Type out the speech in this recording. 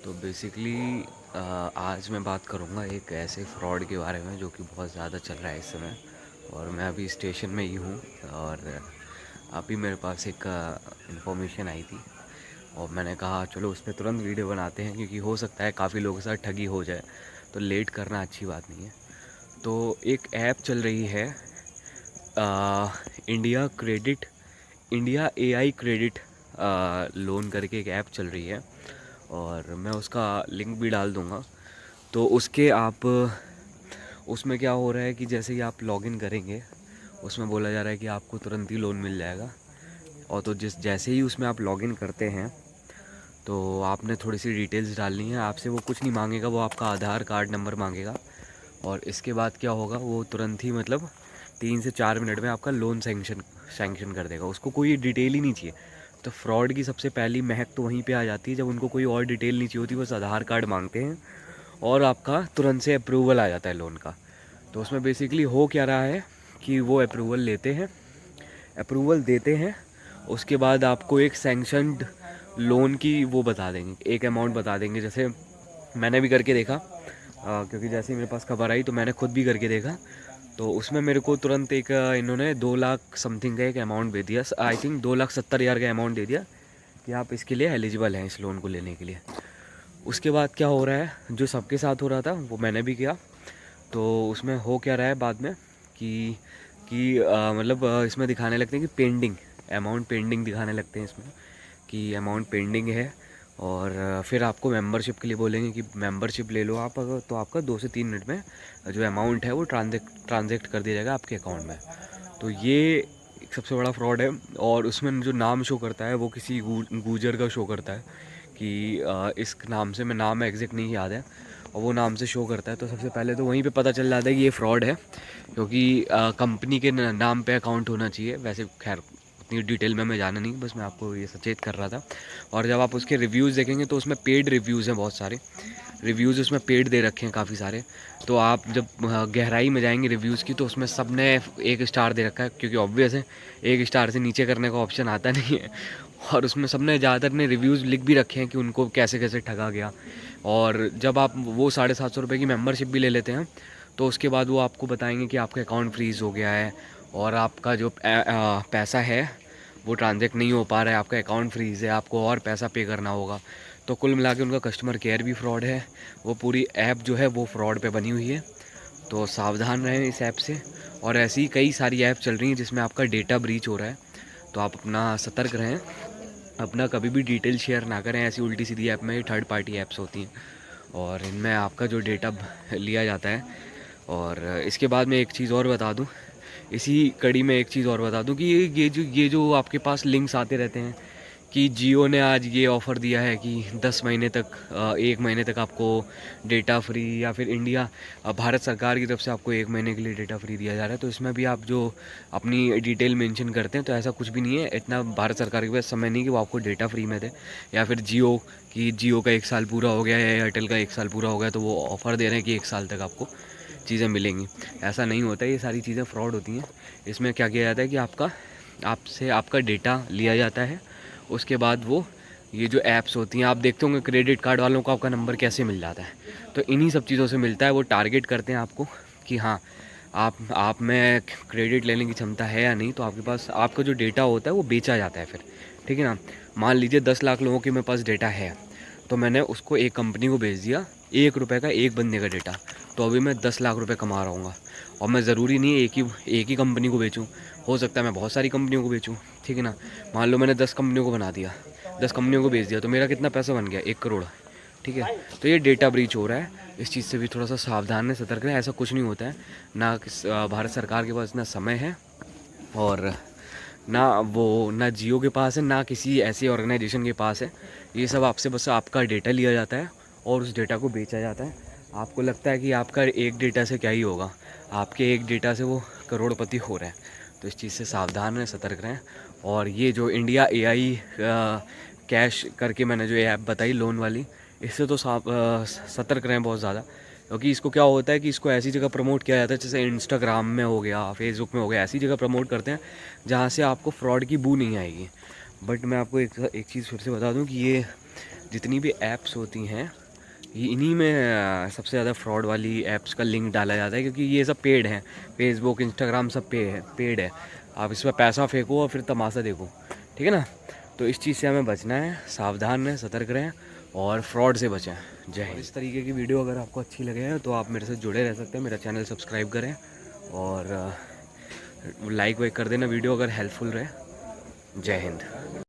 तो बेसिकली आज मैं बात करूँगा एक ऐसे फ्रॉड के बारे में जो कि बहुत ज़्यादा चल रहा है इस समय। और मैं अभी स्टेशन में ही हूँ। और अभी मेरे पास एक इन्फॉर्मेशन आई थी और मैंने कहा चलो उस पर तुरंत वीडियो बनाते हैं, क्योंकि हो सकता है काफ़ी लोगों के साथ ठगी हो जाए, तो लेट करना अच्छी बात नहीं है। तो एक ऐप चल रही है, India credit India AI credit loan करके एक ऐप चल रही है, और मैं उसका लिंक भी डाल दूँगा। तो उसके आप उसमें क्या हो रहा है कि जैसे ही आप लॉगिन करेंगे, उसमें बोला जा रहा है कि आपको तुरंत ही लोन मिल जाएगा। और तो जैसे ही उसमें आप लॉगिन करते हैं, तो आपने थोड़ी सी डिटेल्स डालनी है। आपसे वो कुछ नहीं मांगेगा, वो आपका आधार कार्ड नंबर मांगेगा। और इसके बाद क्या होगा, वो तुरंत ही मतलब 3 से 4 मिनट में आपका लोन सैंक्शन कर देगा। उसको कोई डिटेल ही नहीं चाहिए। तो फ्रॉड की सबसे पहली महक तो वहीं पे आ जाती है, जब उनको कोई और डिटेल नहीं चाहिए होती, बस आधार कार्ड मांगते हैं और आपका तुरंत से अप्रूवल आ जाता है लोन का। तो उसमें बेसिकली हो क्या रहा है कि वो अप्रूवल लेते हैं, अप्रूवल देते हैं। उसके बाद आपको एक सैंक्शनड लोन की वो बता देंगे, एक अमाउंट बता देंगे। जैसे मैंने भी करके देखा, क्योंकि जैसे ही मेरे पास खबर आई तो मैंने खुद भी करके देखा। तो उसमें मेरे को तुरंत एक इन्होंने 2 लाख समथिंग का एक अमाउंट दे दिया। आई थिंक 2,70,000 का अमाउंट दे दिया कि आप इसके लिए एलिजिबल हैं इस लोन को लेने के लिए। उसके बाद क्या हो रहा है, जो सबके साथ हो रहा था वो मैंने भी किया। तो उसमें हो क्या रहा है बाद में कि मतलब इसमें दिखाने लगते हैं कि पेंडिंग, अमाउंट पेंडिंग दिखाने लगते हैं इसमें कि अमाउंट पेंडिंग है। और फिर आपको मेंबरशिप के लिए बोलेंगे कि मेंबरशिप ले लो आप, अगर तो आपका 2 से 3 मिनट में जो अमाउंट है वो ट्रांजेक्ट कर दिया जाएगा आपके अकाउंट में। तो ये एक सबसे बड़ा फ्रॉड है। और उसमें जो नाम शो करता है वो किसी गूजर का शो करता है कि इस नाम से, मैं नाम एग्जैक्ट नहीं याद है, और वो नाम से शो करता है। तो सबसे पहले तो वहीं पे पता चल जाता है कि ये फ्रॉड है, क्योंकि कंपनी के नाम पे अकाउंट होना चाहिए। वैसे खैर उतनी डिटेल में मैं जाना नहीं, बस मैं आपको ये सचेत कर रहा था। और जब आप उसके रिव्यूज़ देखेंगे तो उसमें पेड रिव्यूज़ हैं, बहुत सारे रिव्यूज़ उसमें पेड दे रखे हैं काफ़ी सारे। तो आप जब गहराई में जाएंगे रिव्यूज़ की, तो उसमें सब ने 1 स्टार दे रखा है, क्योंकि ऑब्वियस है 1 स्टार से नीचे करने का ऑप्शन आता नहीं है। और उसमें सब ने ज़्यादातर ने रिव्यूज़ लिख भी रखे हैं कि उनको कैसे कैसे ठगा गया। और जब आप वो 750 रुपये की मेंबरशिप भी ले लेते हैं, तो उसके बाद वो आपको बताएंगे कि आपका अकाउंट फ्रीज़ हो गया है और आपका जो पैसा है वो ट्रांजेक्ट नहीं हो पा रहा है, आपका अकाउंट फ्रीज़ है, आपको और पैसा पे करना होगा। तो कुल मिला के उनका कस्टमर केयर भी फ्रॉड है, वो पूरी ऐप जो है वो फ्रॉड पे बनी हुई है। तो सावधान रहें इस ऐप से। और ऐसी कई सारी ऐप चल रही हैं जिसमें आपका डेटा ब्रीच हो रहा है, तो आप अपना सतर्क रहें। अपना कभी भी डिटेल शेयर ना करें ऐसी उल्टी सीधी ऐप में। थर्ड पार्टी ऐप्स होती हैं और इनमें आपका जो डेटा लिया जाता है। और इसके बाद मैं एक चीज़ और बता दूं, इसी कड़ी में एक चीज़ और बता दूं कि ये जो आपके पास लिंक्स आते रहते हैं कि जियो ने आज ये ऑफ़र दिया है कि 10 महीने तक, 1 महीने तक आपको डेटा फ्री, या फिर इंडिया भारत सरकार की तरफ से आपको 1 महीने के लिए डेटा फ्री दिया जा रहा है। तो इसमें भी आप जो अपनी डिटेल मेंशन करते हैं, तो ऐसा कुछ भी नहीं है। इतना भारत सरकार के पास समय नहीं कि वो आपको डेटा फ्री में दे। या फिर जियो का 1 साल पूरा हो गया है, या एयरटेल का 1 साल पूरा हो गया, तो वो ऑफ़र दे रहे हैं कि 1 साल तक आपको चीज़ें मिलेंगी। ऐसा नहीं होता है, ये सारी चीज़ें फ्रॉड होती हैं। इसमें क्या किया जाता है कि आपसे आपका डेटा लिया जाता है। उसके बाद वो ये जो ऐप्स होती हैं, आप देखते होंगे क्रेडिट कार्ड वालों को आपका नंबर कैसे मिल जाता है, तो इन्हीं सब चीज़ों से मिलता है। वो टारगेट करते हैं आपको कि हाँ, आप में क्रेडिट लेने की क्षमता है या नहीं, तो आपके पास आपका जो डेटा होता है वो बेचा जाता है फिर। ठीक है ना। मान लीजिए 10 लाख लोगों के मेरे पास डेटा है, तो मैंने उसको एक कंपनी को भेज दिया, 1 रुपये का एक बंदे का डेटा, तो अभी मैं 10 लाख रुपये कमा रहा हूँ। और मैं ज़रूरी नहीं है एक ही कंपनी को बेचूँ, हो सकता है मैं बहुत सारी कंपनियों को बेचूँ। ठीक है ना। मान लो मैंने 10 कंपनियों को बना दिया, 10 कंपनियों को बेच दिया, तो मेरा कितना पैसा बन गया, 1 करोड़। ठीक है। तो ये डेटा ब्रीच हो रहा है, इस चीज़ से भी थोड़ा सा सावधान है, सतर्क है। ऐसा कुछ नहीं होता है। ना भारत सरकार के पास इतना समय है, और ना जियो के पास है, ना किसी ऐसी ऑर्गेनाइजेशन के पास है। ये सब आपसे बस आपका डेटा लिया जाता है और उस डेटा को बेचा जाता है। आपको लगता है कि आपका एक डेटा से क्या ही होगा, आपके एक डेटा से वो करोड़पति हो रहे हैं। तो इस चीज़ से सावधान रहें, सतर्क रहें। और ये जो इंडिया एआई कैश करके मैंने जो ऐप बताई लोन वाली, इससे तो सतर्क रहें बहुत ज़्यादा। क्योंकि इसको क्या होता है कि इसको ऐसी जगह प्रमोट किया जाता है, जैसे इंस्टाग्राम में हो गया, फेसबुक में हो गया, ऐसी जगह प्रमोट करते हैं जहाँ से आपको फ्रॉड की बू नहीं आएगी। बट मैं आपको एक चीज़ फिर से बता दूं कि ये जितनी भी ऐप्स होती हैं ये इन्हीं में सबसे ज़्यादा फ्रॉड वाली ऐप्स का लिंक डाला जाता है, क्योंकि ये सब पेड हैं। फेसबुक, इंस्टाग्राम सब पेड है। आप इसमें पैसा फेंको और फिर तमाशा देखो, ठीक है ना। तो इस चीज़ से हमें बचना है, सावधान रहें, सतर्क रहें और फ्रॉड से बचें। जय हिंद। इस तरीके की वीडियो अगर आपको अच्छी लगे तो आप मेरे से जुड़े रह सकते हैं। मेरा चैनल सब्सक्राइब करें और लाइक वाइक कर देना वीडियो अगर हेल्पफुल रहे। जय हिंद।